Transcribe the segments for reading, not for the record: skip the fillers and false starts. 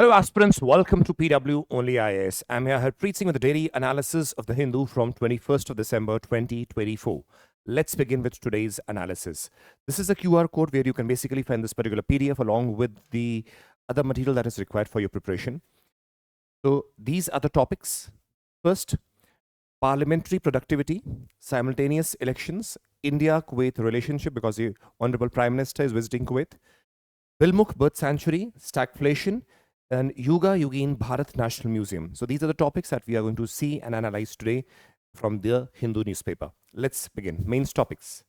Hello, aspirants. Welcome to PW OnlyIAS. I'm here Harpreet Singh with the daily analysis of the Hindu from 21st of December 2024. Let's begin with today's analysis. This is a QR code where you can basically find this particular PDF along with the other material that is required for your preparation. So these are the topics. First, parliamentary productivity, simultaneous elections, India-Kuwait relationship because the Honorable Prime Minister is visiting Kuwait, Bilmukh Birth Sanctuary, stagflation, and Yuga Yugin Bharat National Museum. So these are the topics that we are going to see and analyze today from the Hindu newspaper. Let's begin. Main topics.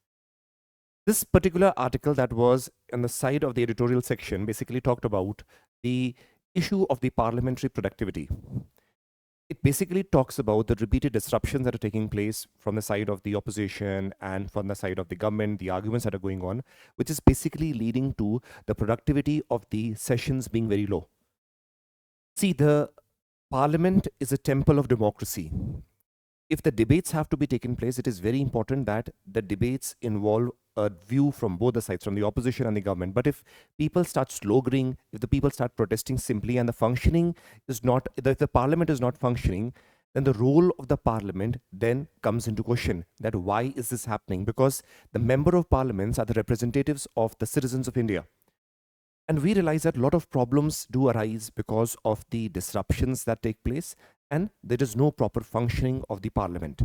This particular article that was on the side of the editorial section basically talked about the issue of the parliamentary productivity. It basically talks about the repeated disruptions that are taking place from the side of the opposition and from the side of the government, the arguments that are going on, which is basically leading to the productivity of the sessions being very low. See, the parliament is a temple of democracy. If the debates have to be taken place, it is very important that the debates involve a view from both the sides, from the opposition and the government. But if people start sloganeering, if the people start protesting simply and the functioning is not, if the parliament is not functioning, then the role of the parliament then comes into question that why is this happening? Because the member of parliaments are the representatives of the citizens of India. And we realize that a lot of problems do arise because of the disruptions that take place and there is no proper functioning of the parliament.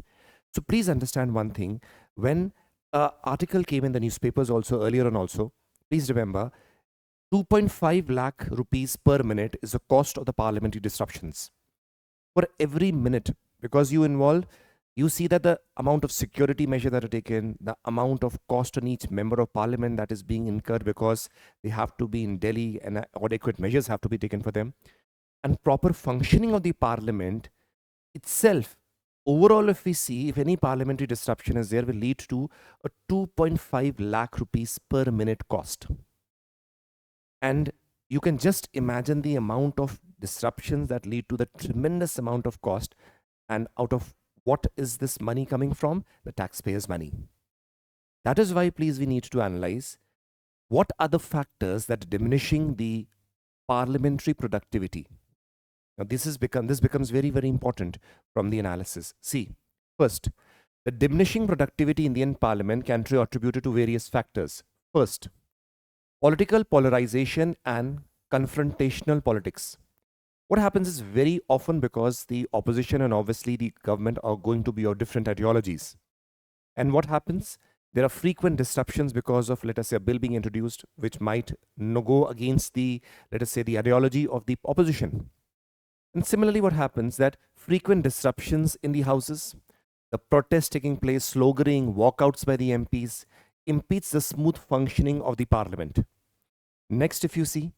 So please understand one thing. When an article came in the newspapers also earlier on also, please remember 2.5 lakh rupees per minute is the cost of the parliamentary disruptions. For every minute, because you see that the amount of security measure that are taken, the amount of cost on each member of parliament that is being incurred because they have to be in Delhi and adequate measures have to be taken for them. And proper functioning of the parliament itself, overall if we see, if any parliamentary disruption is there, will lead to a 2.5 lakh rupees per minute cost. And you can just imagine the amount of disruptions that lead to the tremendous amount of cost, and out of what is this money coming from? The taxpayers' money. That is why, please, we need to analyze what are the factors that are diminishing the parliamentary productivity. Now, this becomes very, very important from the analysis. See, first, the diminishing productivity in the Indian Parliament can be attributed to various factors. First, political polarization and confrontational politics. What happens is very often because the opposition and obviously the government are going to be of different ideologies. And what happens? There are frequent disruptions because of, let us say, a bill being introduced which might go against the, let us say, the ideology of the opposition. And similarly, what happens that frequent disruptions in the houses, the protests taking place, sloganeering, walkouts by the MPs, impedes the smooth functioning of the parliament. Next, if you see,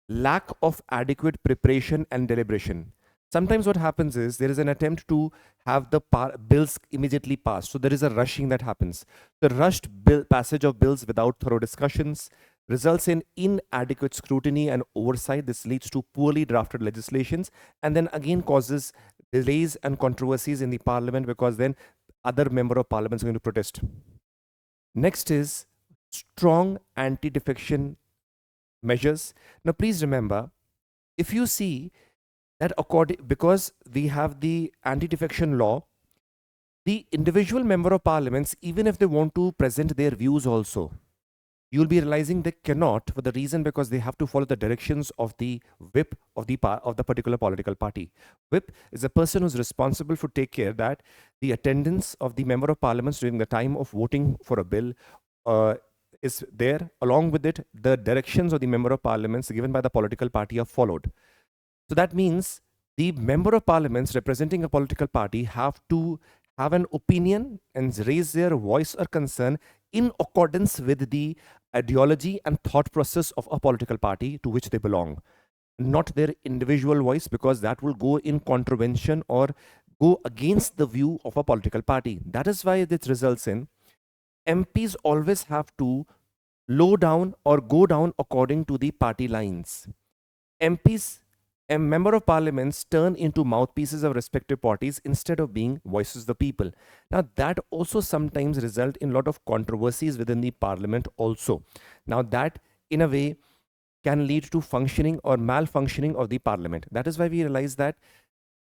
lack of adequate preparation and deliberation. Sometimes what happens is there is an attempt to have the bills immediately passed. So there is a rushing that happens. The rushed passage of bills without thorough discussions results in inadequate scrutiny and oversight. This leads to poorly drafted legislations and then again causes delays and controversies in the parliament because then other member of parliament is going to protest. Next is strong anti-defection measures. Now, please remember, if you see that because we have the anti-defection law, the individual member of parliaments, even if they want to present their views also, you'll be realizing they cannot for the reason because they have to follow the directions of the whip of the particular political party. Whip is a person who's responsible for take care that the attendance of the member of parliaments during the time of voting for a bill is there. Along with it, the directions of the member of parliaments given by the political party are followed. So that means the member of parliaments representing a political party have to have an opinion and raise their voice or concern in accordance with the ideology and thought process of a political party to which they belong, not their individual voice, because that will go in contravention or go against the view of a political party. That is why this results in MPs always have to low down or go down according to the party lines. MPs and member of parliaments turn into mouthpieces of respective parties instead of being voices of the people. Now that also sometimes result in a lot of controversies within the parliament also. Now that in a way can lead to functioning or malfunctioning of the parliament. That is why we realize that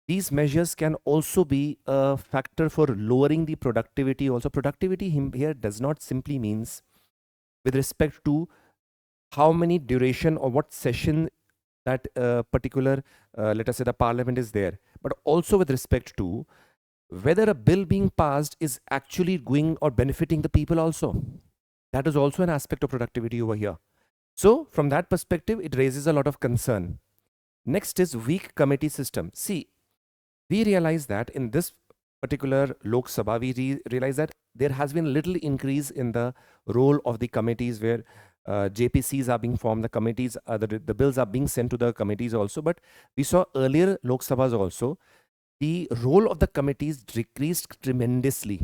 these measures can also be a factor for lowering the productivity. Also, productivity here does not simply means with respect to how many duration or what session that particular, let us say, the parliament is there, but also with respect to whether a bill being passed is actually going or benefiting the people also. That is also an aspect of productivity over here. So from that perspective, it raises a lot of concern. Next is weak committee system. See, we realize that in this particular Lok Sabha, we realize that there has been little increase in the role of the committees where JPCs are being formed, the committees, the bills are being sent to the committees also. But we saw earlier Lok Sabhas also, the role of the committees decreased tremendously.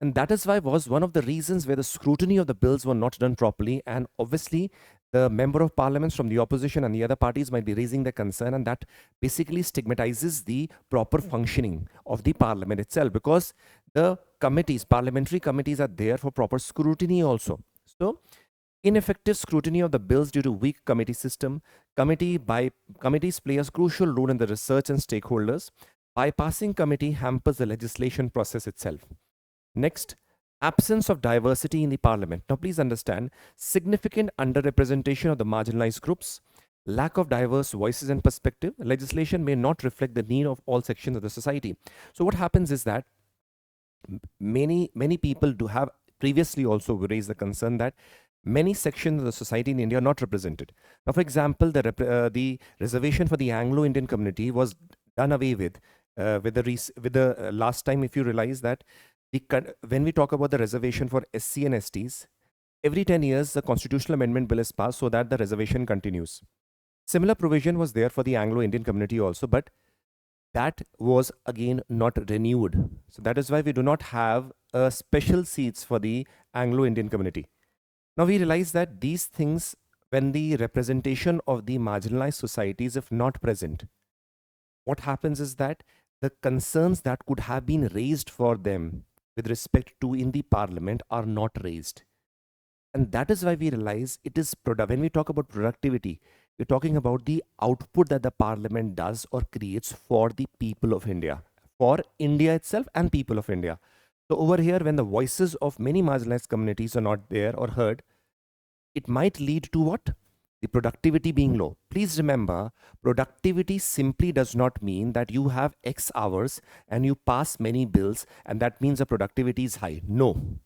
And that is why was one of the reasons where the scrutiny of the bills were not done properly. And obviously, the member of parliaments from the opposition and the other parties might be raising their concern, and that basically stigmatizes the proper functioning of the parliament itself, because the committees, parliamentary committees, are there for proper scrutiny also. So, ineffective scrutiny of the bills due to weak committee system. Committees play a crucial role in the research and stakeholders. Bypassing committee hampers the legislation process itself. Next, absence of diversity in the parliament. Now, please understand, significant underrepresentation of the marginalized groups, lack of diverse voices and perspective. Legislation may not reflect the need of all sections of the society. So what happens is that many people do have previously also raised the concern that many sections of the society in India are not represented. Now, for example, the reservation for the Anglo-Indian community was done away with the last time. If you realize that when we talk about the reservation for SC and STs, every 10 years the constitutional amendment bill is passed so that the reservation continues. Similar provision was there for the Anglo-Indian community also, but that was again not renewed. So that is why we do not have special seats for the Anglo-Indian community. Now we realize that these things, when the representation of the marginalized societies if not present, what happens is that the concerns that could have been raised for them with respect to in the parliament are not raised. And that is why we realize it is when we talk about productivity, we're talking about the output that the parliament does or creates for the people of India, for India itself and people of India. So over here, when the voices of many marginalized communities are not there or heard, it might lead to what? The productivity being low. Please remember, productivity simply does not mean that you have X hours and you pass many bills and that means the productivity is high. No.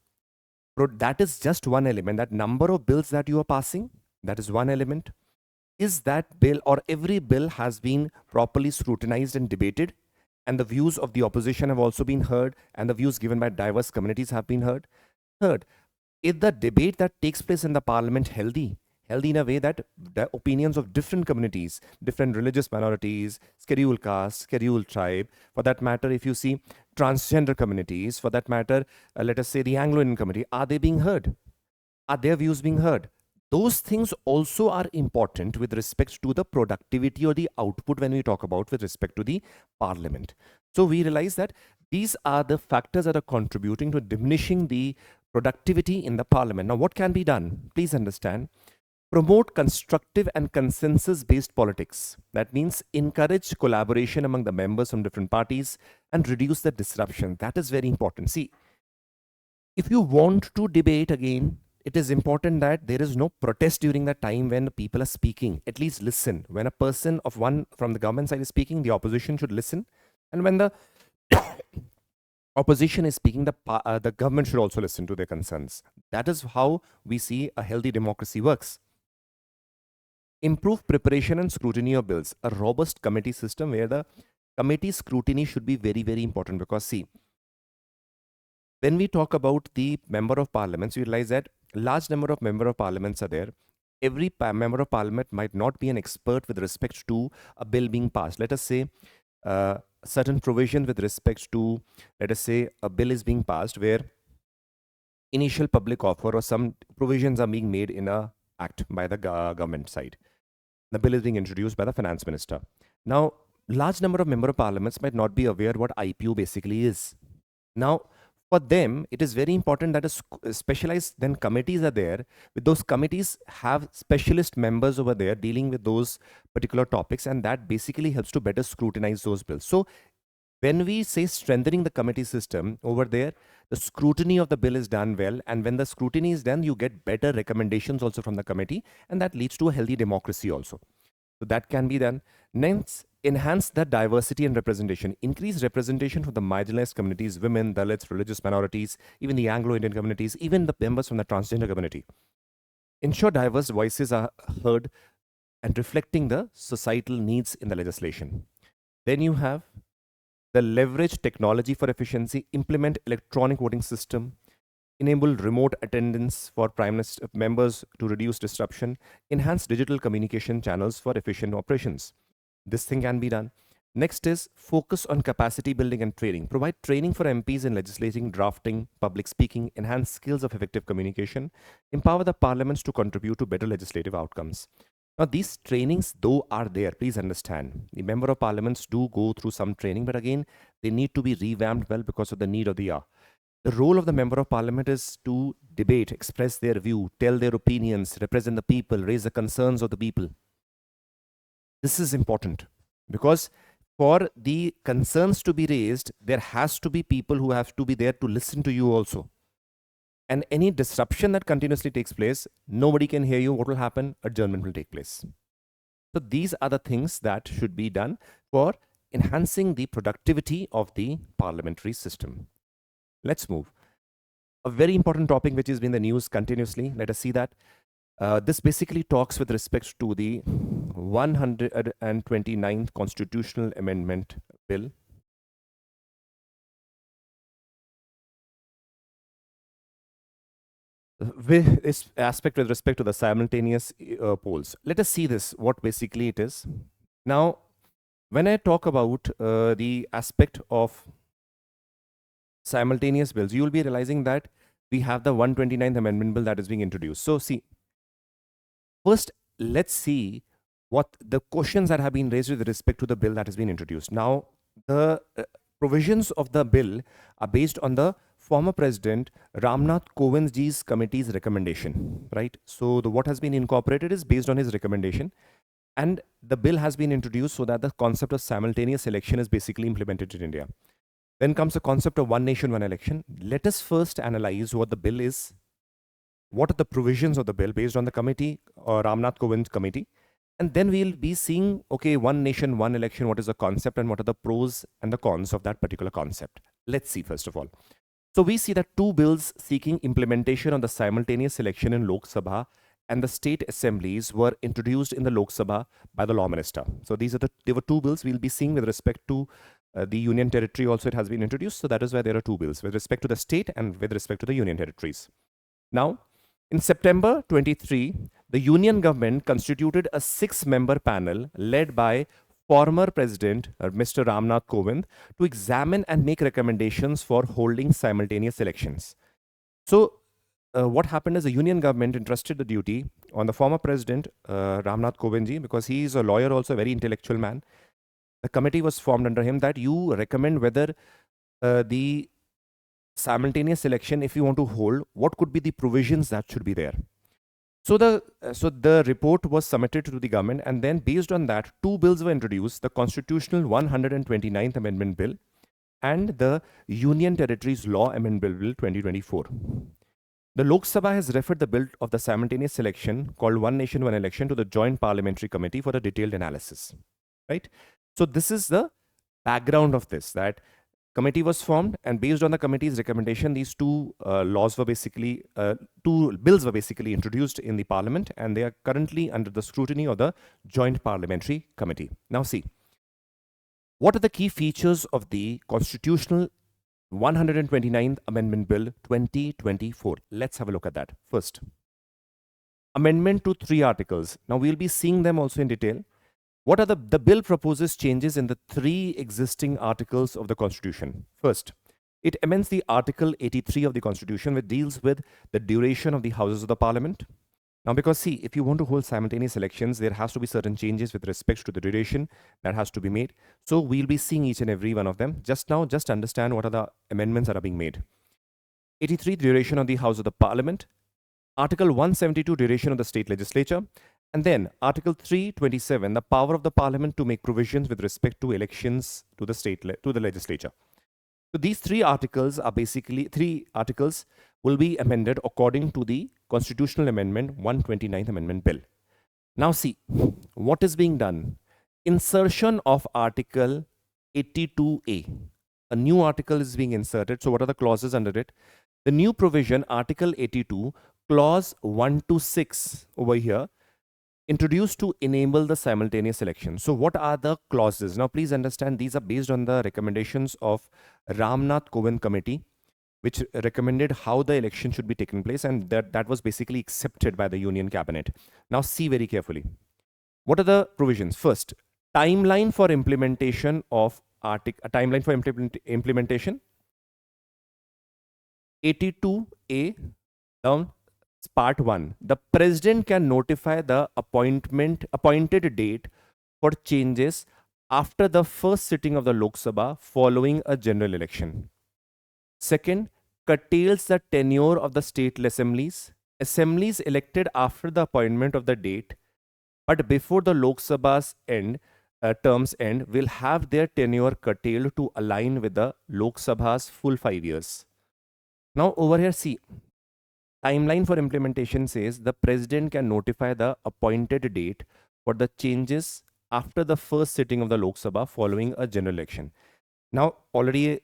That is just one element. That number of bills that you are passing, that is one element. Is that bill or every bill has been properly scrutinized and debated, and the views of the opposition have also been heard, and the views given by diverse communities have been heard? Third, is the debate that takes place in the parliament healthy in a way that the opinions of different communities, different religious minorities, scheduled caste, scheduled tribe, for that matter, if you see transgender communities, for that matter, let us say the Anglo-Indian community, are they being heard? Are their views being heard? Those things also are important with respect to the productivity or the output when we talk about with respect to the parliament. So we realize that these are the factors that are contributing to diminishing the productivity in the parliament. Now, what can be done? Please understand. Promote constructive and consensus-based politics. That means encourage collaboration among the members from different parties and reduce the disruption. That is very important. See, if you want to debate again, it is important that there is no protest during the time when people are speaking. At least listen. When a person of one from the government side is speaking, the opposition should listen. And when the opposition is speaking, the government should also listen to their concerns. That is how we see a healthy democracy works. Improve preparation and scrutiny of bills. A robust committee system where the committee scrutiny should be very, very important, because see, when we talk about the member of parliaments, we realize that large number of member of parliaments are there. Every member of parliament might not be an expert with respect to a bill being passed. Let us say certain provision with respect to, let us say, a bill is being passed where initial public offer or some provisions are being made in a act by the government side. The bill is being introduced by the finance minister. Now, large number of member of parliaments might not be aware what IPO basically is. Now, For them, it is very important that specialized then committees are there. With those committees have specialist members over there dealing with those particular topics, and that basically helps to better scrutinize those bills. So when we say strengthening the committee system over there, the scrutiny of the bill is done well, and when the scrutiny is done, you get better recommendations also from the committee, and that leads to a healthy democracy also. So that can be done. Next, enhance the diversity and representation. Increase representation for the marginalized communities, women, Dalits, religious minorities, even the Anglo-Indian communities, even the members from the transgender community. Ensure diverse voices are heard and reflecting the societal needs in the legislation. Then you have the leverage technology for efficiency, implement electronic voting system, enable remote attendance for prime minister members to reduce disruption, enhance digital communication channels for efficient operations. This thing can be done. Next is focus on capacity building and training. Provide training for MPs in legislating, drafting, public speaking, enhance skills of effective communication, empower the parliaments to contribute to better legislative outcomes. Now, these trainings, though, are there. Please understand. The member of parliaments do go through some training, but again, they need to be revamped well because of the need of the hour. The role of the member of parliament is to debate, express their view, tell their opinions, represent the people, raise the concerns of the people. This is important because for the concerns to be raised, there has to be people who have to be there to listen to you also. And any disruption that continuously takes place, nobody can hear you. What will happen? Adjournment will take place. So these are the things that should be done for enhancing the productivity of the parliamentary system. Let's move. A very important topic which has been in the news continuously. Let us see that. This basically talks with respect to the 129th Constitutional Amendment Bill. With this aspect with respect to the simultaneous polls. Let us see this, what basically it is. Now, when I talk about the aspect of simultaneous bills, you will be realizing that we have the 129th Amendment Bill that is being introduced. So see, first, let's see what the questions that have been raised with respect to the bill that has been introduced. Now, the provisions of the bill are based on the former President Ramnath Kovindji's committee's recommendation, right? So what has been incorporated is based on his recommendation, and the bill has been introduced so that the concept of simultaneous election is basically implemented in India. Then comes the concept of one nation, one election. Let us first analyze what the bill is. What are the provisions of the bill based on the committee or Ramnath Kovind committee? And then we'll be seeing, okay, one nation, one election, what is the concept and what are the pros and the cons of that particular concept. Let's see first of all. So we see that two bills seeking implementation of the simultaneous election in Lok Sabha and the state assemblies were introduced in the Lok Sabha by the law minister. So there were two bills we'll be seeing with respect to the union territory also it has been introduced. So that is why there are two bills with respect to the state and with respect to the union territories. Now, in September 23, the union government constituted a 6-member panel led by former President Mr. Ramnath Kovind to examine and make recommendations for holding simultaneous elections. So what happened is the union government entrusted the duty on the former President Ramnath Kovindji, because he is a lawyer, also a very intellectual man. The committee was formed under him that you recommend whether the simultaneous election, if you want to hold, what could be the provisions that should be there. So the report was submitted to the government, and then based on that, two bills were introduced: the Constitutional 129th Amendment Bill and the Union Territories Law Amendment Bill 2024. The Lok Sabha has referred the bill of the simultaneous election called One Nation, One Election to the Joint Parliamentary Committee for a detailed analysis. Right? So this is the background of this, that committee was formed, and based on the committee's recommendation, these two bills were basically introduced in the parliament, and they are currently under the scrutiny of the Joint Parliamentary Committee. Now see, what are the key features of the Constitutional 129th Amendment Bill 2024? Let's have a look at that. First, amendment to 3 articles. Now we'll be seeing them also in detail. What are the bill proposes changes in the 3 existing articles of the Constitution. First, it amends the Article 83 of the Constitution, which deals with the duration of the Houses of the Parliament. Now, because see, if you want to hold simultaneous elections, there has to be certain changes with respect to the duration that has to be made. So we'll be seeing each and every one of them. Just now, just understand what are the amendments that are being made. 83, duration of the House of the Parliament. Article 172, duration of the state legislature. And then Article 327, the power of the Parliament to make provisions with respect to elections to the legislature. So these three articles will be amended according to the Constitutional Amendment 129th Amendment Bill. Now see, what is being done? Insertion of Article 82A. A new article is being inserted. So what are the clauses under it? The new provision, Article 82, Clause 1 to 6 over here, introduced to enable the simultaneous election. So what are the clauses? Now please understand, these are based on the recommendations of Ramnath Kovind Committee, which recommended how the election should be taken place, and that was basically accepted by the Union Cabinet. Now see very carefully. What are the provisions? First, timeline for implementation of implementation 82A down part 1. The president can notify the appointed date for changes after the first sitting of the Lok Sabha following a general election. Second, curtails the tenure of the state assemblies. Assemblies elected after the appointment of the date but before the Lok Sabha's terms end will have their tenure curtailed to align with the Lok Sabha's full 5 years. Now over here, see, timeline for implementation says the president can notify the appointed date for the changes after the first sitting of the Lok Sabha following a general election. Now already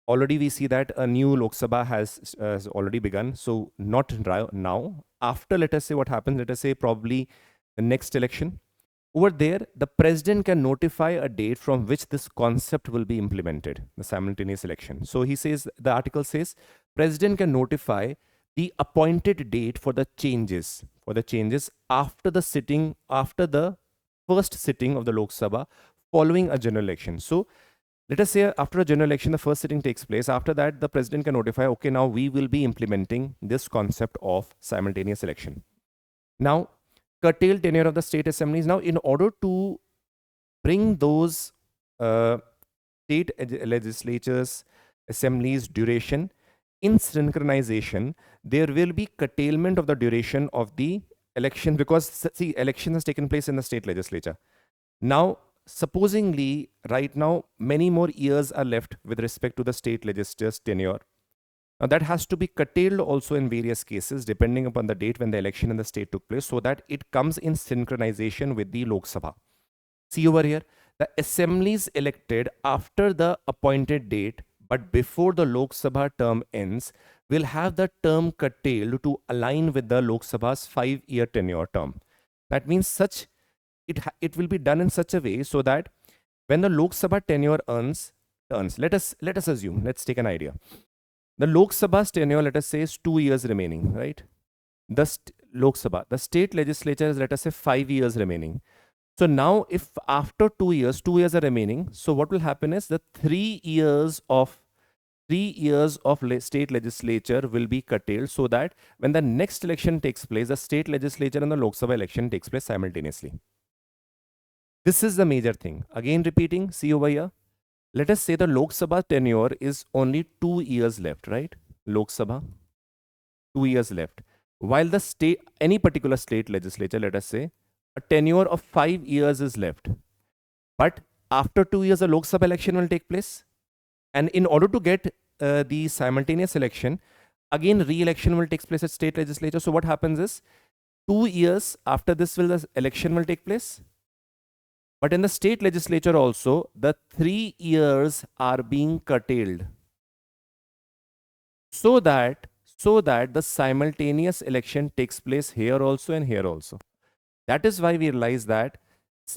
we see that a new Lok Sabha has already begun. So not now. After, let us say what happens, let us say probably the next election. Over there, the president can notify a date from which this concept will be implemented, the simultaneous election. So he says, the article says, president can notify the appointed date for the changes after the first sitting of the Lok Sabha following a general election. So let us say after a general election, the first sitting takes place. After that, the president can notify, okay, now we will be implementing this concept of simultaneous election. Now, curtail tenure of the state assemblies. Now, in order to bring those state legislatures, assemblies duration in synchronization, there will be curtailment of the duration of the election, because see, election has taken place in the state legislature. Now, supposingly, right now, many more years are left with respect to the state legislature's tenure. Now that has to be curtailed also in various cases depending upon the date when the election in the state took place, so that it comes in synchronization with the Lok Sabha. See over here, the assemblies elected after the appointed date but before the Lok Sabha term ends will have the term curtailed to align with the Lok Sabha's 5-year tenure term. That means it will be done in such a way so that when the Lok Sabha tenure turns, let us assume, let's take an idea. The Lok Sabha's tenure, let us say, is 2 years remaining, right? The state legislature is, let us say, 5 years remaining. So now if after 2 years are remaining, so what will happen is the 3 years of state legislature will be curtailed, so that when the next election takes place, the state legislature and the Lok Sabha election takes place simultaneously. This is the major thing. Again repeating, see over here. Let us say the Lok Sabha tenure is only 2 years left, right? Lok Sabha, 2 years left. While the any particular state legislature, let us say, a tenure of 5 years is left. But after 2 years, the Lok Sabha election will take place. And in order to get the simultaneous election, again, re-election will take place at state legislature. So what happens is, 2 years after this the election will take place. But in the state legislature also, the 3 years are being curtailed so that the simultaneous election takes place here also and here also. That is why we realize that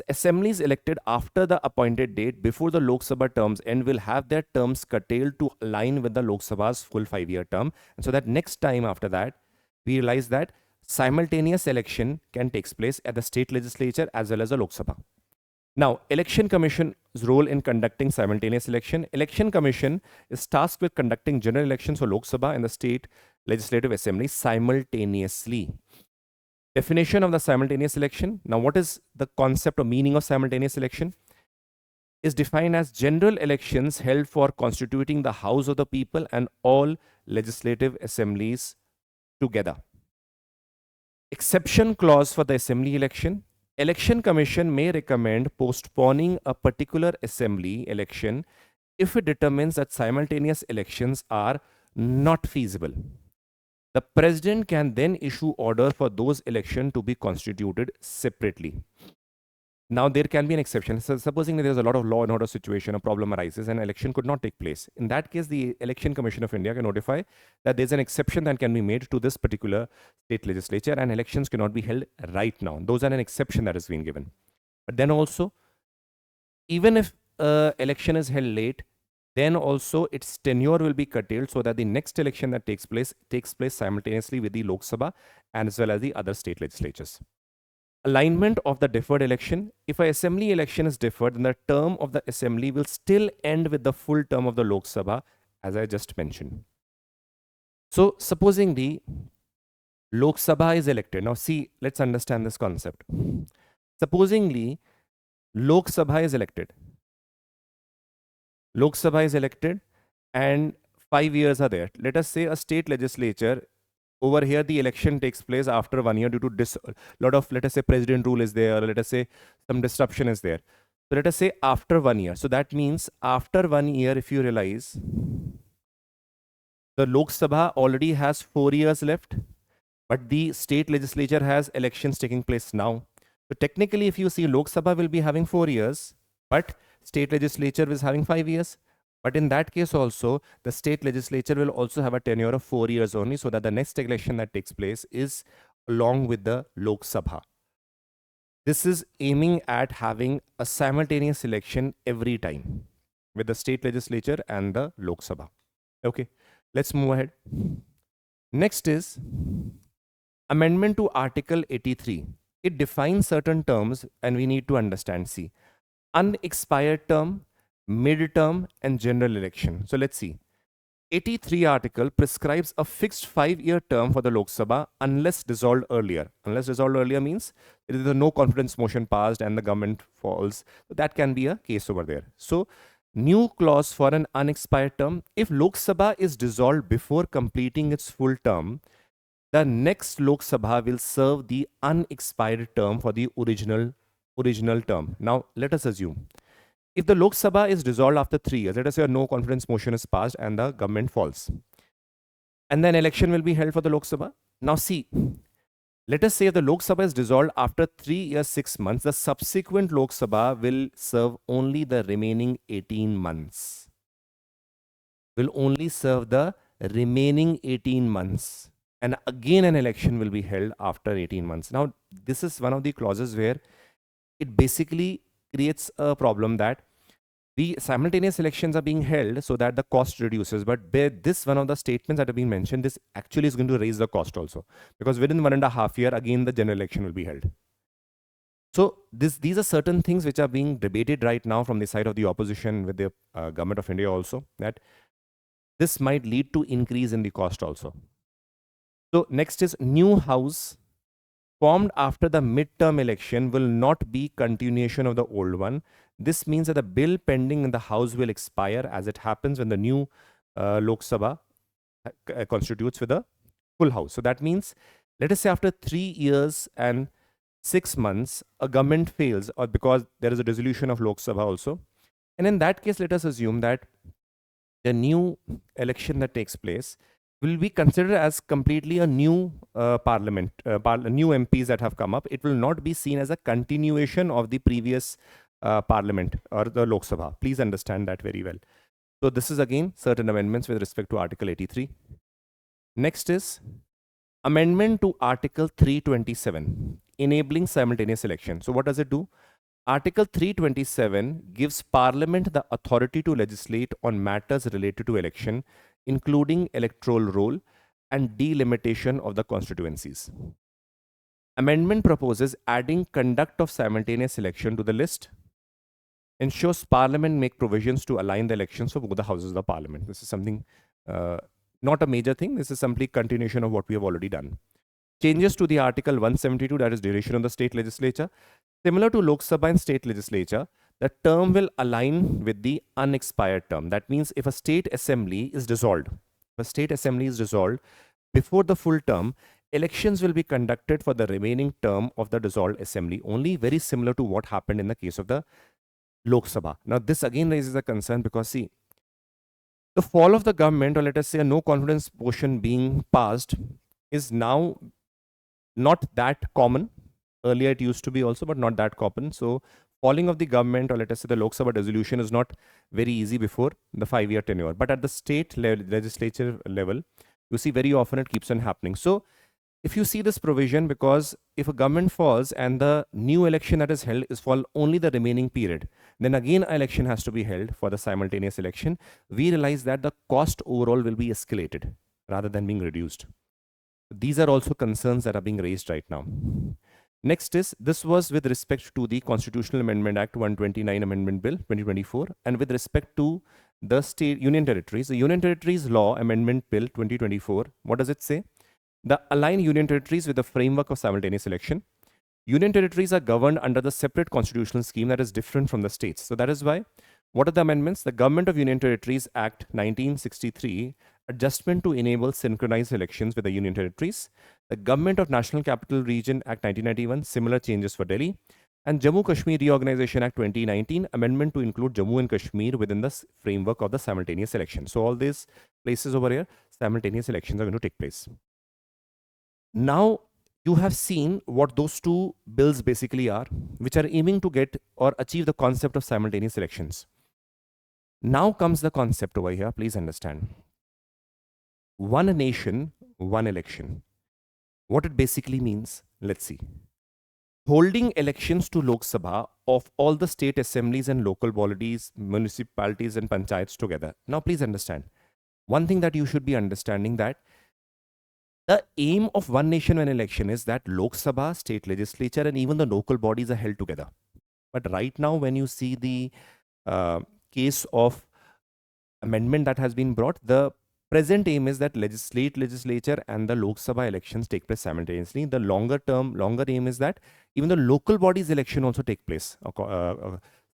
assemblies elected after the appointed date before the Lok Sabha terms end will have their terms curtailed to align with the Lok Sabha's full 5-year term. And so that next time after that, we realize that simultaneous election can take place at the state legislature as well as the Lok Sabha. Now, Election Commission's role in conducting simultaneous election. Election Commission is tasked with conducting general elections for Lok Sabha and the state legislative assembly simultaneously. Definition of the simultaneous election. Now, what is the concept or meaning of simultaneous election? is defined as general elections held for constituting the House of the People and all legislative assemblies together. Exception clause for the assembly election. Election Commission may recommend postponing a particular assembly election if it determines that simultaneous elections are not feasible. The president can then issue order for those elections to be constituted separately. Now, there can be an exception. So, supposing there's a lot of law and order situation, a problem arises, and election could not take place. In that case, the Election Commission of India can notify that there's an exception that can be made to this particular state legislature, and elections cannot be held right now. Those are an exception that has been given. But then also, even if election is held late, then also its tenure will be curtailed so that the next election that takes place simultaneously with the Lok Sabha and as well as the other state legislatures. Alignment of the deferred election. If an assembly election is deferred, then the term of the assembly will still end with the full term of the Lok Sabha, as I just mentioned. So, supposing the Lok Sabha is elected. Now, see, let's understand this concept. Supposingly, Lok Sabha is elected. Lok Sabha is elected and 5 years are there. Let us say a state legislature, over here the election takes place after 1 year due to lot of, let us say, president rule is there, or let us say some disruption is there. So let us say after 1 year. So that means after 1 year, if you realize, the Lok Sabha already has 4 years left, but the state legislature has elections taking place now. So technically, if you see, Lok Sabha will be having 4 years, but state legislature is having 5 years. But in that case also, the state legislature will also have a tenure of 4 years only, so that the next election that takes place is along with the Lok Sabha. This is aiming at having a simultaneous election every time with the state legislature and the Lok Sabha. Okay, let's move ahead. Next is amendment to Article 83. It defines certain terms and we need to understand. See, unexpired term, mid-term and general election. So let's see. 83 article prescribes a fixed 5-year term for the Lok Sabha unless dissolved earlier. Unless dissolved earlier means there is a no confidence motion passed and the government falls. So that can be a case over there. So new clause for an unexpired term. If Lok Sabha is dissolved before completing its full term, the next Lok Sabha will serve the unexpired term for the original term. Now, let us assume if the Lok Sabha is dissolved after 3 years, let us say a no confidence motion is passed and the government falls, and then election will be held for the Lok Sabha. Now, see, let us say if the Lok Sabha is dissolved after 3 years, 6 months, the subsequent Lok Sabha will serve only the remaining 18 months. Will only serve the remaining 18 months. And again, an election will be held after 18 months. Now, this is one of the clauses where it basically creates a problem that the simultaneous elections are being held so that the cost reduces. But this one of the statements that have been mentioned, this actually is going to raise the cost also, because within 1.5 years, again, the general election will be held. So these are certain things which are being debated right now from the side of the opposition with the government of India also, that this might lead to increase in the cost also. So next is new house formed after the midterm election will not be continuation of the old one. This means that the bill pending in the house will expire, as it happens when the new Lok Sabha constitutes with a full house. So that means, let us say after 3 years and 6 months, a government fails, or because there is a dissolution of Lok Sabha also. And in that case, let us assume that the new election that takes place will be considered as completely a new parliament, new MPs that have come up. It will not be seen as a continuation of the previous parliament or the Lok Sabha. Please understand that very well. So this is again certain amendments with respect to Article 83. Next is amendment to Article 327, enabling simultaneous election. So what does it do? Article 327 gives Parliament the authority to legislate on matters related to election, including electoral roll and delimitation of the constituencies. Amendment proposes adding conduct of simultaneous election to the list, ensures Parliament make provisions to align the elections for both the houses of the Parliament. This is something, not a major thing. This is simply continuation of what we have already done. Changes to the Article 172, that is duration of the state legislature. Similar to Lok Sabha and state legislature, the term will align with the unexpired term. That means if a state assembly is dissolved, before the full term, elections will be conducted for the remaining term of the dissolved assembly only, very similar to what happened in the case of the Lok Sabha. Now, this again raises a concern because, see, the fall of the government, or let us say a no confidence motion being passed, is now not that common. Earlier it used to be also, but not that common. So falling of the government, or let us say the Lok Sabha dissolution, is not very easy before the 5-year tenure. But at the state legislature level, you see very often it keeps on happening. So if you see this provision, because if a government falls and the new election that is held is for only the remaining period, then again an election has to be held for the simultaneous election. We realize that the cost overall will be escalated rather than being reduced. These are also concerns that are being raised right now. Next is, this was with respect to the Constitutional Amendment Act 129 Amendment Bill 2024, and with respect to the state union territories. The Union Territories Law Amendment Bill 2024, what does it say? The align union territories with the framework of simultaneous election. Union territories are governed under the separate constitutional scheme that is different from the states. So that is why, what are the amendments? The Government of Union Territories Act 1963, adjustment to enable synchronized elections with the union territories. The Government of National Capital Region Act 1991, similar changes for Delhi. And Jammu Kashmir Reorganization Act 2019, amendment to include Jammu and Kashmir within the framework of the simultaneous election. So all these places over here, simultaneous elections are going to take place. Now, you have seen what those two bills basically are, which are aiming to get or achieve the concept of simultaneous elections. Now comes the concept over here, please understand. One nation, one election. What it basically means, let's see. Holding elections to Lok Sabha of all the state assemblies and local bodies, municipalities and panchayats together. Now please understand, one thing that you should be understanding, that the aim of one nation, one election is that Lok Sabha, state legislature and even the local bodies are held together. But right now, when you see the case of amendment that has been brought, the present aim is that legislature and the Lok Sabha elections take place simultaneously. The longer aim is that even the local bodies election also take place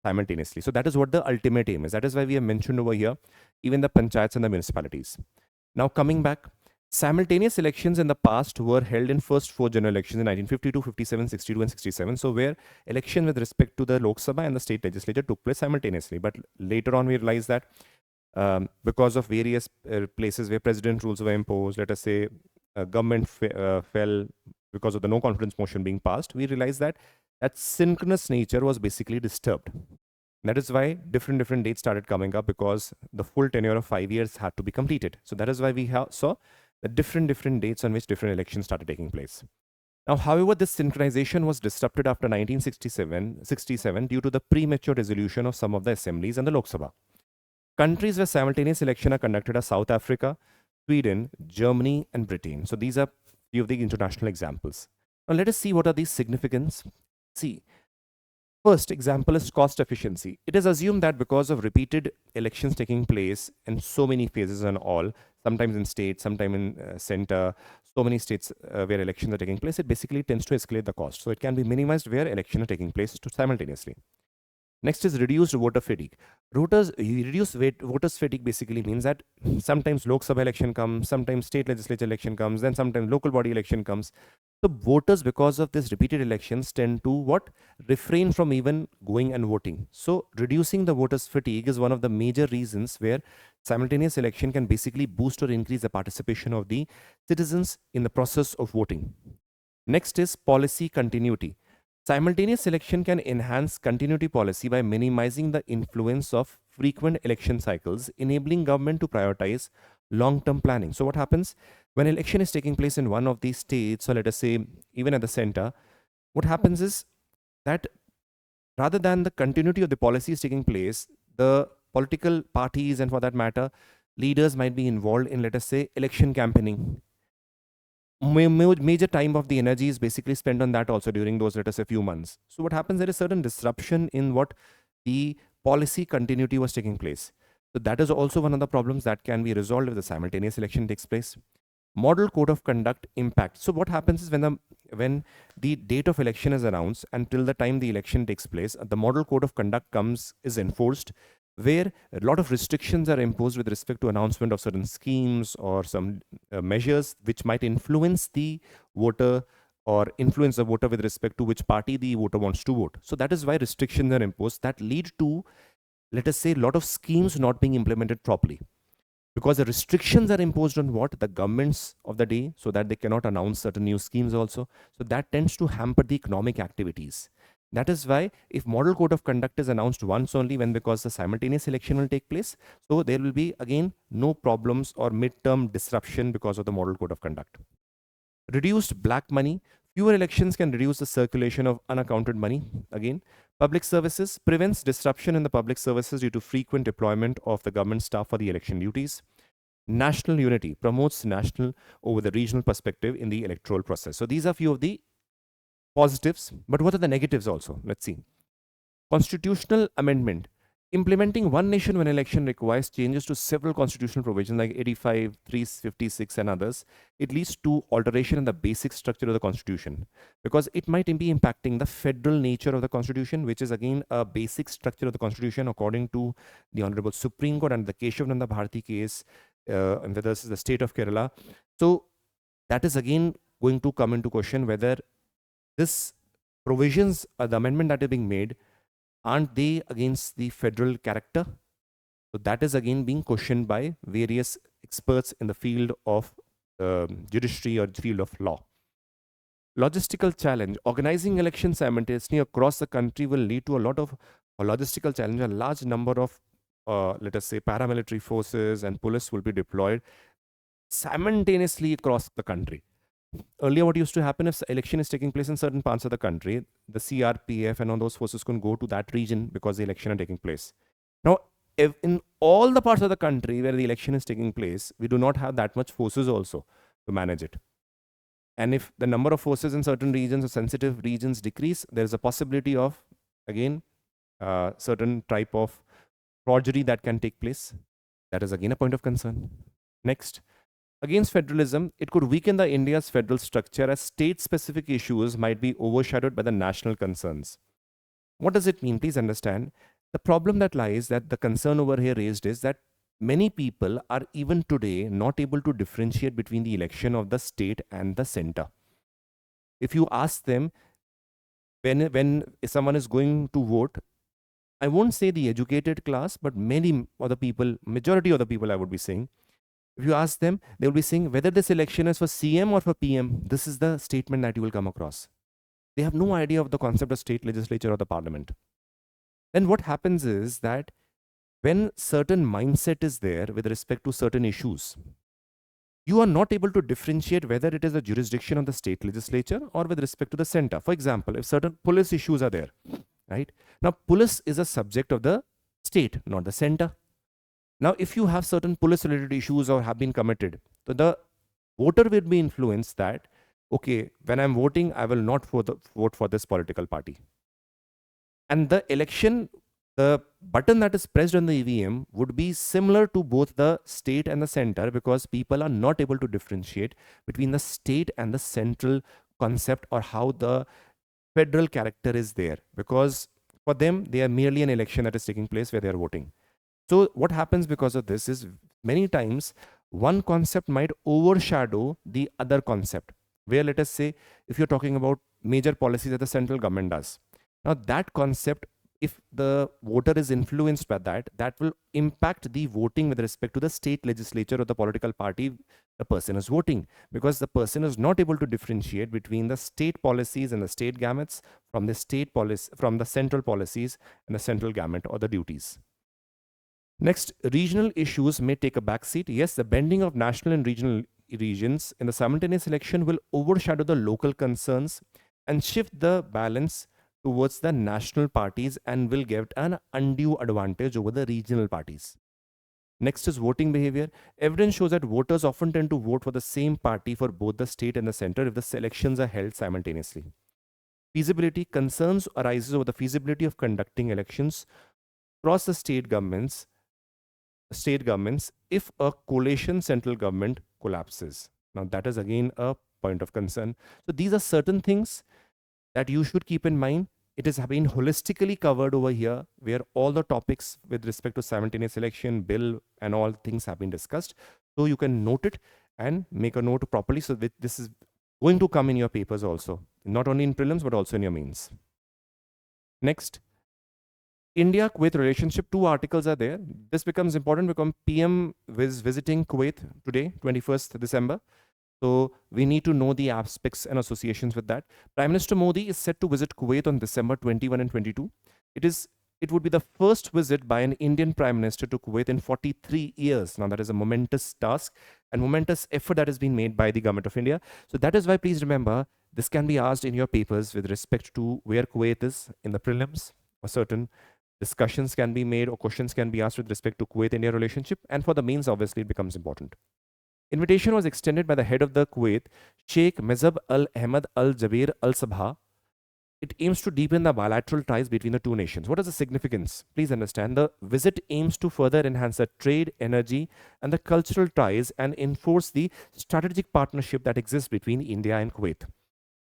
simultaneously. So that is what the ultimate aim is. That is why we have mentioned over here even the panchayats and the municipalities. Now coming back, simultaneous elections in the past were held in first 4 general elections in 1952, 57, 62 and 67. So where election with respect to the Lok Sabha and the state legislature took place simultaneously. But later on we realized that because of various places where president rules were imposed, let us say government fell because of the no confidence motion being passed, we realized that that synchronous nature was basically disturbed. That is why different dates started coming up, because the full tenure of 5 years had to be completed. So that is why we saw the different dates on which different elections started taking place. Now, however, this synchronization was disrupted after 1967 due to the premature dissolution of some of the assemblies and the Lok Sabha. Countries where simultaneous elections are conducted are South Africa, Sweden, Germany, and Britain. So these are few of the international examples. Now let us see what are these significance. See, first example is cost efficiency. It is assumed that because of repeated elections taking place in so many phases and all, sometimes in state, sometimes in center, so many states where elections are taking place, it basically tends to escalate the cost. So it can be minimized where elections are taking place simultaneously. Next is reduced voter fatigue. Reduced voters fatigue basically means that sometimes Lok Sabha election comes, sometimes state legislature election comes, then sometimes local body election comes. So voters, because of this repeated elections, tend to what? Refrain from even going and voting. So reducing the voters fatigue is one of the major reasons where simultaneous election can basically boost or increase the participation of the citizens in the process of voting. Next is policy continuity. Simultaneous election can enhance continuity policy by minimizing the influence of frequent election cycles, enabling government to prioritize long-term planning. So what happens when election is taking place in one of these states, or let us say even at the center, what happens is that rather than the continuity of the policy is taking place, the political parties and for that matter, leaders might be involved in, let us say, election campaigning. Major time of the energy is basically spent on that also during those, let us say, few months. So what happens, there is certain disruption in what the policy continuity was taking place. So that is also one of the problems that can be resolved if the simultaneous election takes place. Model code of conduct impact. So what happens is when the date of election is announced until the time the election takes place, the model code of conduct is enforced, where a lot of restrictions are imposed with respect to announcement of certain schemes or some measures which might influence the voter or influence the voter with respect to which party the voter wants to vote. So that is why restrictions are imposed that lead to, let us say, a lot of schemes not being implemented properly, because the restrictions are imposed on what the governments of the day, so that they cannot announce certain new schemes also. So that tends to hamper the economic activities. That is why if model code of conduct is announced once only, when because the simultaneous election will take place, so there will be again no problems or midterm disruption because of the model code of conduct. Reduced black money. Fewer elections can reduce the circulation of unaccounted money. Again, public services prevents disruption in the public services due to frequent deployment of the government staff for the election duties. National unity promotes national over the regional perspective in the electoral process. So these are few of the positives, but what are the negatives also? Let's see. Constitutional amendment. Implementing one nation one election requires changes to several constitutional provisions like 85, 356 and others. It leads to alteration in the basic structure of the constitution, because it might be impacting the federal nature of the constitution, which is again a basic structure of the constitution according to the Honorable Supreme Court and the Keshavananda Bharati case, and whether this is the state of Kerala. So that is again going to come into question whether this provisions, the amendment that is being made, aren't they against the federal character? So that is again being questioned by various experts in the field of judiciary or field of law. Logistical challenge. Organizing elections simultaneously across the country will lead to a lot of logistical challenge. A large number of, let us say, paramilitary forces and police will be deployed simultaneously across the country. Earlier, what used to happen, if the election is taking place in certain parts of the country, the CRPF and all those forces can go to that region because the election is taking place. Now, if in all the parts of the country where the election is taking place, we do not have that much forces also to manage it. And if the number of forces in certain regions or sensitive regions decrease, there is a possibility of, again, certain type of forgery that can take place. That is again a point of concern. Next. Against federalism, it could weaken the India's federal structure as state-specific issues might be overshadowed by the national concerns. What does it mean? Please understand. The problem that lies, that the concern over here raised, is that many people are even today not able to differentiate between the election of the state and the center. If you ask them, when someone is going to vote, I won't say the educated class, but many other people, majority of the people I would be saying, if you ask them, they will be saying whether this election is for CM or for PM. This is the statement that you will come across. They have no idea of the concept of state legislature or the parliament. Then what happens is that when certain mindset is there with respect to certain issues, you are not able to differentiate whether it is the jurisdiction of the state legislature or with respect to the center. For example, if certain police issues are there, right? Now, police is a subject of the state, not the center. Now, if you have certain police-related issues or have been committed, so the voter will be influenced that, okay, when I'm voting, I will not vote for this political party. And the election, the button that is pressed on the EVM would be similar to both the state and the center, because people are not able to differentiate between the state and the central concept or how the federal character is there. Because for them, they are merely an election that is taking place where they are voting. So what happens because of this is many times one concept might overshadow the other concept, where let us say if you're talking about major policies that the central government does. Now that concept, if the voter is influenced by that, that will impact the voting with respect to the state legislature or the political party the person is voting, because the person is not able to differentiate between the state policies and the state gamuts from the state policy, from the central policies and the central gamut or the duties. Next, regional issues may take a backseat. Yes, the bending of national and regional regions in the simultaneous election will overshadow the local concerns and shift the balance towards the national parties and will give an undue advantage over the regional parties. Next is voting behavior. Evidence shows that voters often tend to vote for the same party for both the state and the center if the elections are held simultaneously. Feasibility. Concerns arises over the feasibility of conducting elections across the state governments if a coalition central government collapses. Now that is again a point of concern. So these are certain things that you should keep in mind. It has been holistically covered over here, where all the topics with respect to simultaneous election, bill, and all things have been discussed. So you can note it and make a note properly. So that this is going to come in your papers also, not only in prelims, but also in your mains. Next, India-Kuwait relationship, 2 articles are there. This becomes important because PM is visiting Kuwait today, 21st December. So we need to know the aspects and associations with that. Prime Minister Modi is set to visit Kuwait on December 21 and 22. It would be the first visit by an Indian Prime Minister to Kuwait in 43 years. Now that is a momentous task and momentous effort that has been made by the government of India. So that is why, please remember, this can be asked in your papers with respect to where Kuwait is in the prelims, or certain discussions can be made or questions can be asked with respect to Kuwait-India relationship. And for the mains, obviously, it becomes important. Invitation was extended by the head of the Kuwait, Sheikh Mezhab Al Ahmad Al Jaber Al Sabha. It aims to deepen the bilateral ties between the two nations. What is the significance? Please understand, the visit aims to further enhance the trade, energy, and the cultural ties and enforce the strategic partnership that exists between India and Kuwait.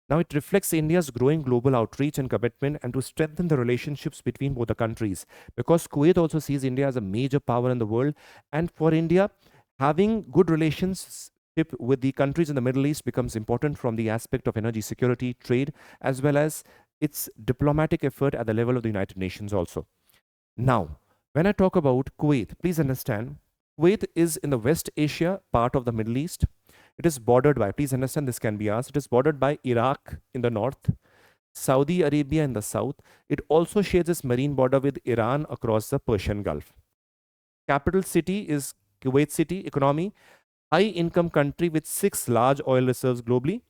Now, it reflects India's growing global outreach and commitment and to strengthen the relationships between both the countries, because Kuwait also sees India as a major power in the world, and for India, having good relationship with the countries in the Middle East becomes important from the aspect of energy security, trade, as well as its diplomatic effort at the level of the United Nations also. Now, when I talk about Kuwait, please understand, Kuwait is in the West Asia part of the Middle East. It is bordered by, please understand, this can be asked, it is bordered by Iraq in the north, Saudi Arabia in the south. It also shares its marine border with Iran across the Persian Gulf. Capital city is Kuwait City. Economy, high income country with 6 large oil reserves globally.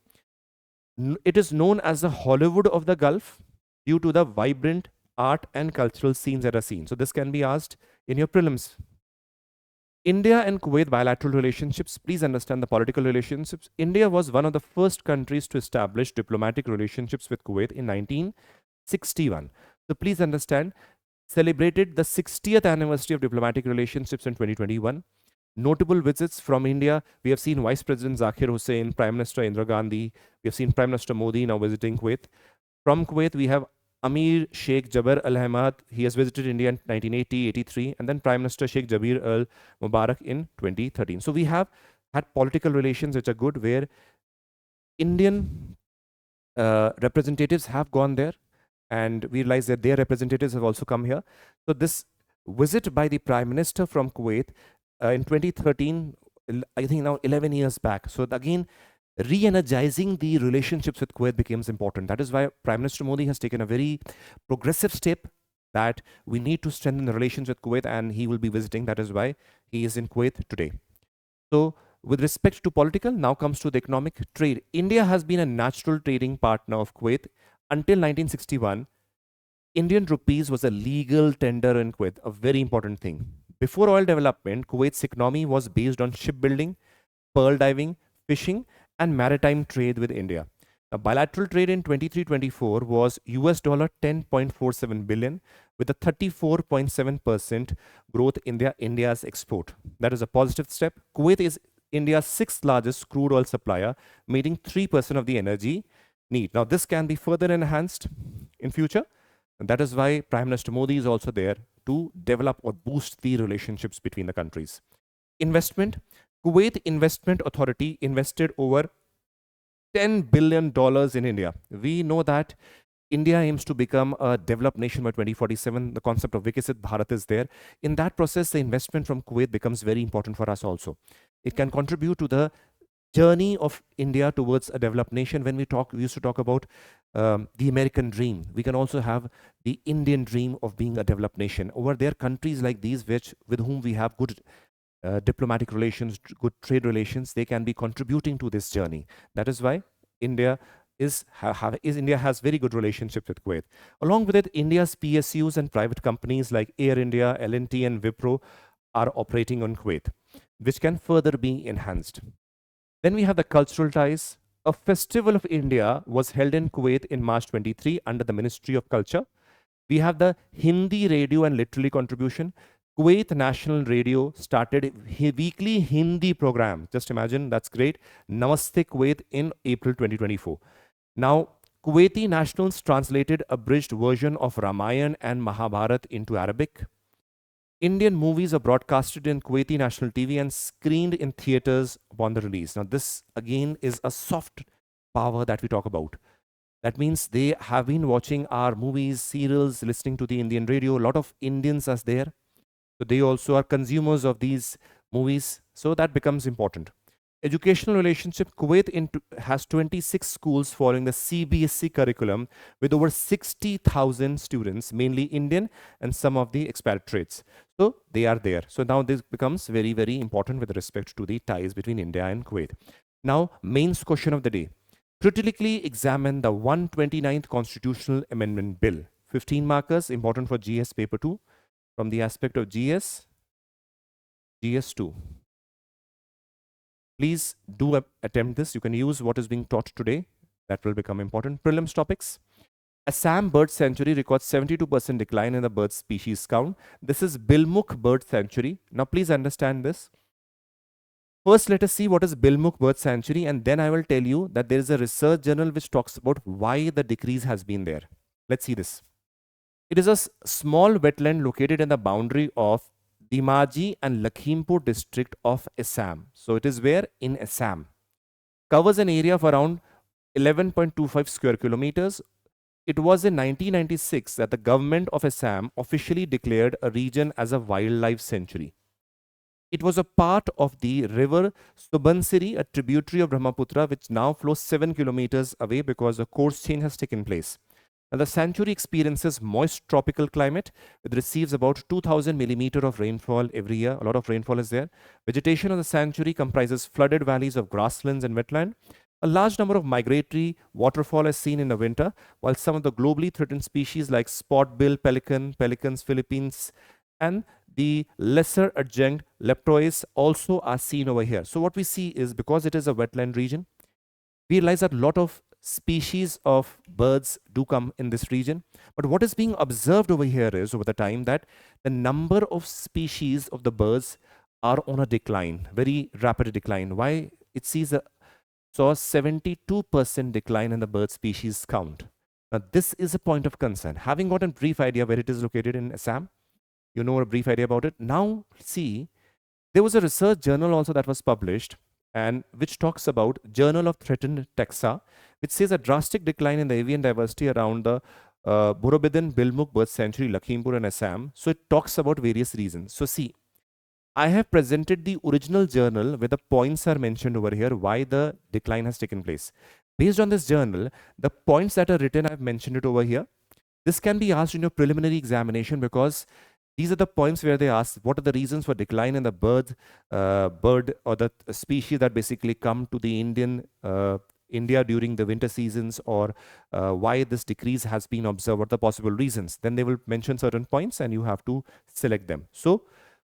It is known as the Hollywood of the Gulf due to the vibrant art and cultural scenes that are seen. So this can be asked in your prelims. India and Kuwait bilateral relationships. Please understand the political relationships. India was one of the first countries to establish diplomatic relationships with Kuwait in 1961. So please understand, celebrated the 60th anniversary of diplomatic relationships in 2021. Notable visits from India, we have seen Vice President Zakir Hussain, Prime Minister Indira Gandhi, we have seen Prime Minister Modi now visiting Kuwait. From Kuwait, we have Amir Sheikh Jaber Al Ahmad. He has visited India in 1980-83, and then Prime Minister Sheikh Jabir Al Mubarak in 2013. So we have had political relations which are good, where Indian representatives have gone there, and we realize that their representatives have also come here. So this visit by the Prime Minister from Kuwait in 2013, I think now 11 years back. So again, re-energizing the relationships with Kuwait becomes important. That is why Prime Minister Modi has taken a very progressive step that we need to strengthen the relations with Kuwait, and he will be visiting. That is why he is in Kuwait today. So with respect to political, now comes to the economic trade. India has been a natural trading partner of Kuwait until 1961. Indian rupees was a legal tender in Kuwait, a very important thing. Before oil development, Kuwait's economy was based on shipbuilding, pearl diving, fishing, and maritime trade with India. Now, bilateral trade in 23-24 was US dollar 10.47 billion with a 34.7% growth in India's export. That is a positive step. Kuwait is India's 6th largest crude oil supplier, meeting 3% of the energy need. Now, this can be further enhanced in future. And that is why Prime Minister Modi is also there to develop or boost the relationships between the countries. Investment. Kuwait Investment Authority invested over $10 billion in India. We know that India aims to become a developed nation by 2047. The concept of Viksit Bharat is there. In that process, the investment from Kuwait becomes very important for us also. It can contribute to the journey of India towards a developed nation. When we used to talk about the American dream, we can also have the Indian dream of being a developed nation. Over there, countries like these, with whom we have good diplomatic relations, good trade relations, they can be contributing to this journey. That is why India India has very good relationship with Kuwait. Along with it, India's PSUs and private companies like Air India, L&T, and Wipro are operating on Kuwait, which can further be enhanced. Then we have the cultural ties. A festival of India was held in Kuwait in March 23 under the Ministry of Culture. We have the Hindi radio and literary contribution. Kuwait National Radio started a weekly Hindi program. Just imagine, that's great. Namaste Kuwait in April 2024. Now, Kuwaiti nationals translated abridged version of Ramayana and Mahabharat into Arabic. Indian movies are broadcasted in Kuwaiti national TV and screened in theaters upon the release. Now, this again is a soft power that we talk about. That means they have been watching our movies, serials, listening to the Indian radio. A lot of Indians are there. So they also are consumers of these movies. So that becomes important. Educational relationship, has 26 schools following the CBSE curriculum with over 60,000 students, mainly Indian and some of the expatriates. So they are there. So now this becomes very, very important with respect to the ties between India and Kuwait. Now, mains question of the day. Critically examine the 129th Constitutional Amendment Bill. 15 markers, important for GS paper 2 from the aspect of GS2. Please do attempt this. You can use what is being taught today. That will become important. Prelims topics. Assam bird sanctuary records 72% decline in the bird species count. This is Bilmuk bird sanctuary. Now please understand this. First, let us see what is Bilmuk bird sanctuary, and then I will tell you that there is a research journal which talks about why the decrease has been there. Let's see this. It is a small wetland located in the boundary of Dhemaji and Lakhimpur district of Assam. So it is where? In Assam. Covers an area of around 11.25 square kilometers. It was in 1996 that the government of Assam officially declared a region as a wildlife sanctuary. It was a part of the river Subansiri, a tributary of Brahmaputra, which now flows 7 kilometers away because a course change has taken place. Now, the sanctuary experiences moist tropical climate. It receives about 2000 millimeter of rainfall every year. A lot of rainfall is there. Vegetation of the sanctuary comprises flooded valleys of grasslands and wetland. A large number of migratory waterfowl is seen in the winter, while some of the globally threatened species like spotbill pelican, pelicans Philippines, and the lesser adjunct leptois also are seen over here. So what we see is, because it is a wetland region, we realize that a lot of species of birds do come in this region. But what is being observed over here is, over the time, that the number of species of the birds are on a decline, very rapid decline. Why? It saw a 72% decline in the bird species count. Now, this is a point of concern. Having got a brief idea where it is located in Assam, you know a brief idea about it. Now, see, there was a research journal also that was published, and which talks about Journal of Threatened Taxa, which says a drastic decline in the avian diversity around the Borobidin Bilmuk bird sanctuary, Lakhimpur and Assam. So it talks about various reasons. So see, I have presented the original journal where the points are mentioned over here, why the decline has taken place. Based on this journal, the points that are written, I've mentioned it over here. This can be asked in your preliminary examination, because these are the points where they ask what are the reasons for decline in the bird or the species that basically come to the India during the winter seasons, or why this decrease has been observed, what are the possible reasons. Then they will mention certain points and you have to select them. So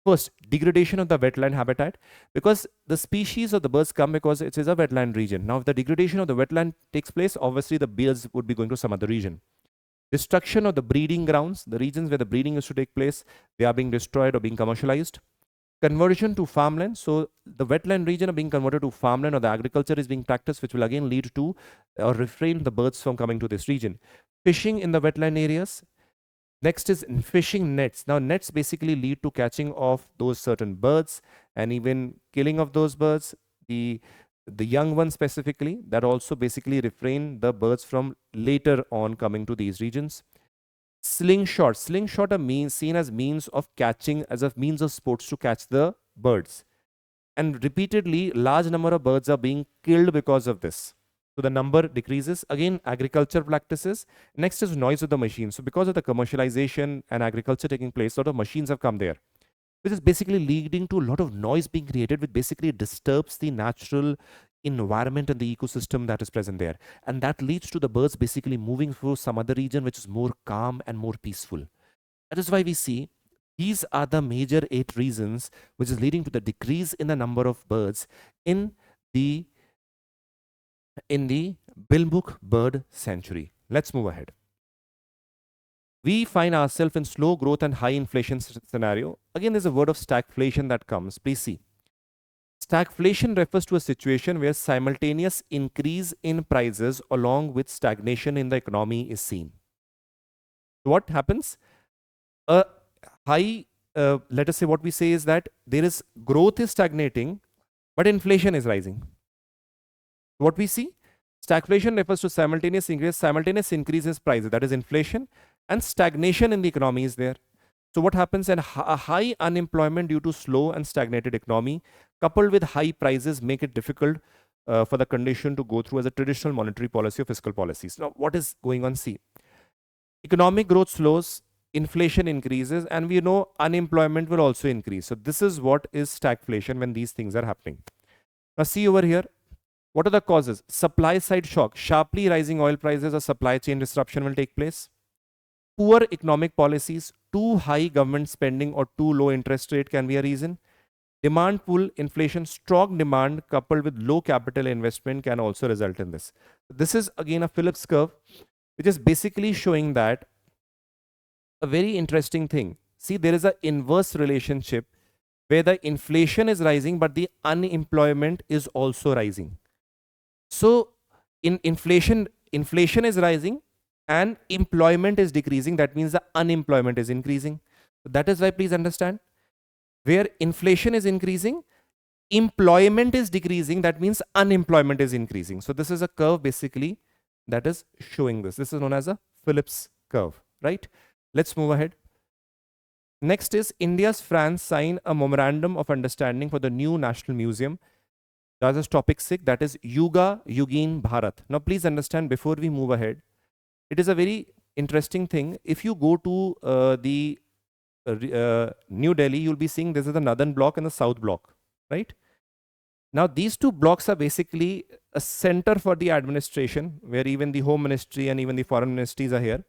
first, degradation of the wetland habitat, because the species of the birds come because it is a wetland region. Now, if the degradation of the wetland takes place, obviously the birds would be going to some other region. Destruction of the breeding grounds, the regions where the breeding is to take place, they are being destroyed or being commercialized. Conversion to farmland, so the wetland region are being converted to farmland, or the agriculture is being practiced, which will again lead to or refrain the birds from coming to this region. Fishing in the wetland areas. Next is fishing nets. Now, nets basically lead to catching of those certain birds and even killing of those birds. The young ones specifically, that also basically refrain the birds from later on coming to these regions. Slingshot. Slingshot are seen as means of catching, as a means of sports to catch the birds. And repeatedly, large number of birds are being killed because of this. So the number decreases. Again, agriculture practices. Next is noise of the machines. So because of the commercialization and agriculture taking place, a lot of machines have come there, which is basically leading to a lot of noise being created, which basically disturbs the natural environment and the ecosystem that is present there. And that leads to the birds basically moving through some other region which is more calm and more peaceful. That is why we see these are the major 8 reasons which is leading to the decrease in the number of birds in the Bilmuk bird sanctuary. Let's move ahead. we find ourselves in slow growth and high inflation scenario. Again, there's a word of stagflation that comes. Please see. Stagflation refers to a situation where simultaneous increase in prices along with stagnation in the economy is seen. What happens? A high, let us say what we say is that there is growth is stagnating, but inflation is rising. What we see? Stagflation refers to simultaneous increase in prices, that is inflation, and stagnation in the economy is there. So what happens? A high unemployment due to slow and stagnated economy coupled with high prices make it difficult for the condition to go through as a traditional monetary policy or fiscal policies. Now, what is going on? See, economic growth slows, inflation increases, and we know unemployment will also increase. So this is what is stagflation when these things are happening. Now see over here, what are the causes? Supply side shock, sharply rising oil prices or supply chain disruption will take place. Poor economic policies, too high government spending or too low interest rate can be a reason. Demand pull, inflation, strong demand coupled with low capital investment can also result in this. This is again a Phillips curve, which is basically showing that a very interesting thing. See, there is an inverse relationship where the inflation is rising, but the unemployment is also rising. So in inflation is rising and employment is decreasing. That means the unemployment is increasing. That is why, please understand, where inflation is increasing, employment is decreasing. That means unemployment is increasing. So this is a curve basically that is showing this. This is known as a Phillips curve, right? Let's move ahead. Next is India's France sign a memorandum of understanding for the new National Museum. That is topic 6, that is 𝐑𝐄𝐂𝐻𝐌𝐌𝐄𝐍𝐃𝐄𝐃. Now please understand, before we move ahead, it is a very interesting thing. If you go to the New Delhi, you'll be seeing this is the northern block and the south block, right? Now these two blocks are basically a center for the administration, where even the Home Ministry and even the foreign ministries are here.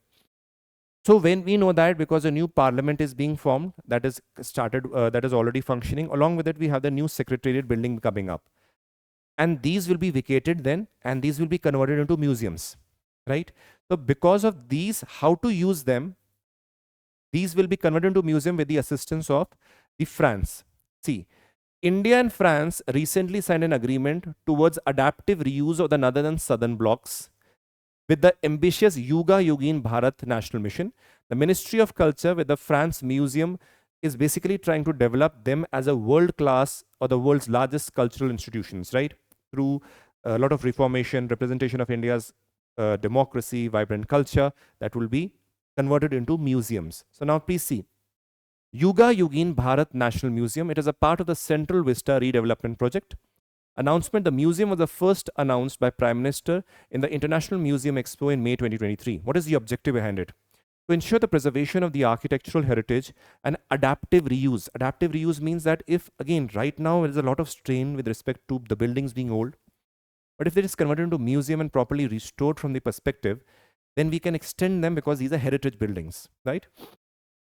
So when we know that, because a new parliament is being formed, that is started, that is already functioning, along with it we have the new secretariat building coming up. And these will be vacated then, and these will be converted into museums, right? So because of these, how to use them, these will be converted into museum with the assistance of the France. See, India and France recently signed an agreement towards adaptive reuse of the northern and southern blocks with the ambitious 𝐑𝐄𝐂𝐻𝐌𝐌𝐄𝐍𝐃 Bharat National Mission. The Ministry of Culture with the France Museum is basically trying to develop them as a world-class or the world's largest cultural institutions, right? Through a lot of reformation, representation of India's democracy, vibrant culture, that will be converted into museums. So now please see. 𝐑𝐄𝐂𝐻𝐌𝐌𝐄𝐍𝐃 Bharat National Museum. It is a part of the Central Vista redevelopment project. Announcement: the museum was the first announced by Prime Minister in the International Museum Expo in May 2023. What is the objective behind it? To ensure the preservation of the architectural heritage and adaptive reuse. Adaptive reuse means that if, again, right now there is a lot of strain with respect to the buildings being old, but if it is converted into museum and properly restored from the perspective, then we can extend them, because these are heritage buildings, right?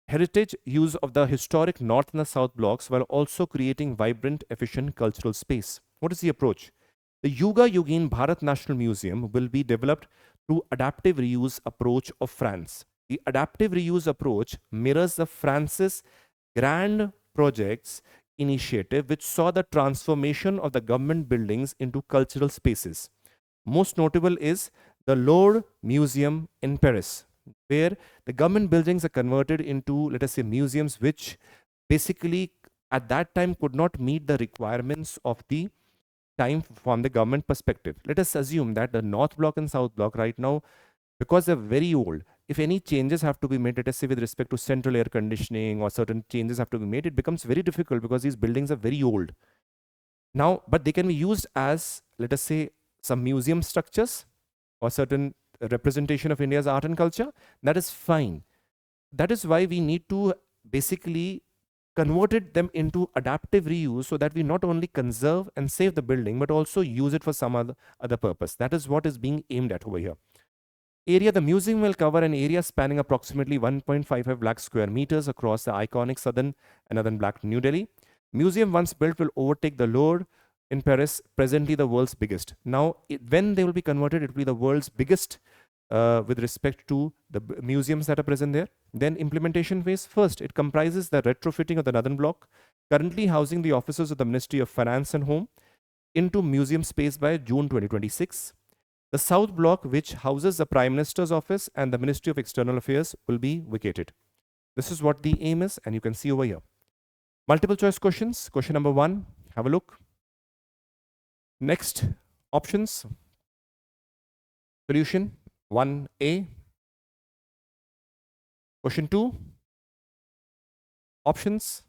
Heritage use of the historic north and the south blocks while also creating vibrant, efficient cultural space. What is the approach? The 𝐑𝐄𝐂𝐻𝐌𝐌𝐄𝐍𝐃 Bharat National Museum will be developed through adaptive reuse approach of France. The adaptive reuse approach mirrors the France's grand projects initiative, which saw the transformation of the government buildings into cultural spaces. Most notable is the Louvre Museum in Paris, where the government buildings are converted into, let us say, museums, which basically at that time could not meet the requirements of the time from the government perspective. Let us assume that the north block and south block right now, because they're very old, if any changes have to be made, let us say with respect to central air conditioning or certain changes have to be made, it becomes very difficult because these buildings are very old. Now, but they can be used as, let us say, some museum structures or certain representation of India's art and culture. That is fine. That is why we need to basically convert them into adaptive reuse, so that we not only conserve and save the building, but also use it for some other purpose. That is what is being aimed at over here. Area: the museum will cover an area spanning approximately 1.55 lakh square meters across the iconic southern and northern block New Delhi. Museum, once built, will overtake the Louvre in Paris, presently the world's biggest. Now, when they will be converted, it will be the world's biggest with respect to the museums that are present there. Then implementation phase. First, it comprises the retrofitting of the northern block, currently housing the offices of the Ministry of Finance and Home, into museum space by June 2026. The south block, which houses the Prime Minister's office and the Ministry of External Affairs, will be vacated. This is what the aim is, and you can see over here. Multiple choice questions. Question number 1, have a look. Next, options. Solution 1A. Question 2, options.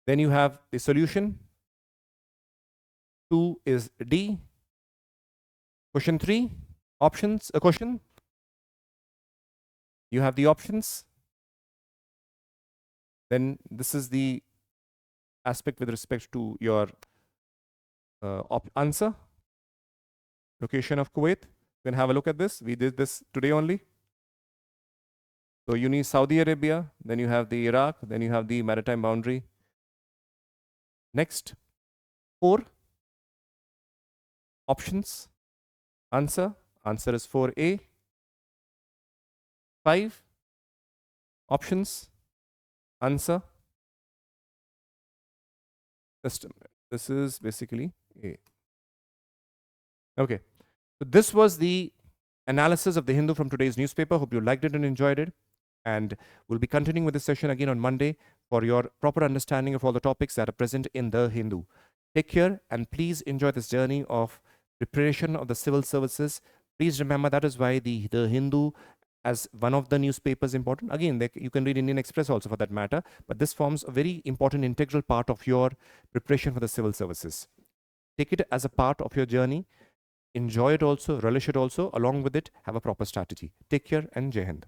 Then you have the solution. 2 is D. Question 3, options. Question. You have the options. Then this is the aspect with respect to your answer. Location of Kuwait. You can have a look at this. We did this today only. So you need Saudi Arabia, then you have the Iraq, then you have the maritime boundary. Next, 4 options. Answer. Answer is 4A. 5 options. Answer. This is basically A. Okay. So this was the analysis of the Hindu from today's newspaper. Hope you liked it and enjoyed it. And we'll be continuing with this session again on Monday for your proper understanding of all the topics that are present in the Hindu. Take care and please enjoy this journey of preparation of the civil services. Please remember that is why the Hindu as one of the newspapers important. Again, you can read Indian Express also for that matter, but this forms a very important integral part of your preparation for the civil services. Take it as a part of your journey. Enjoy it also, relish it also. Along with it, have a proper strategy. Take care and Jai Hind.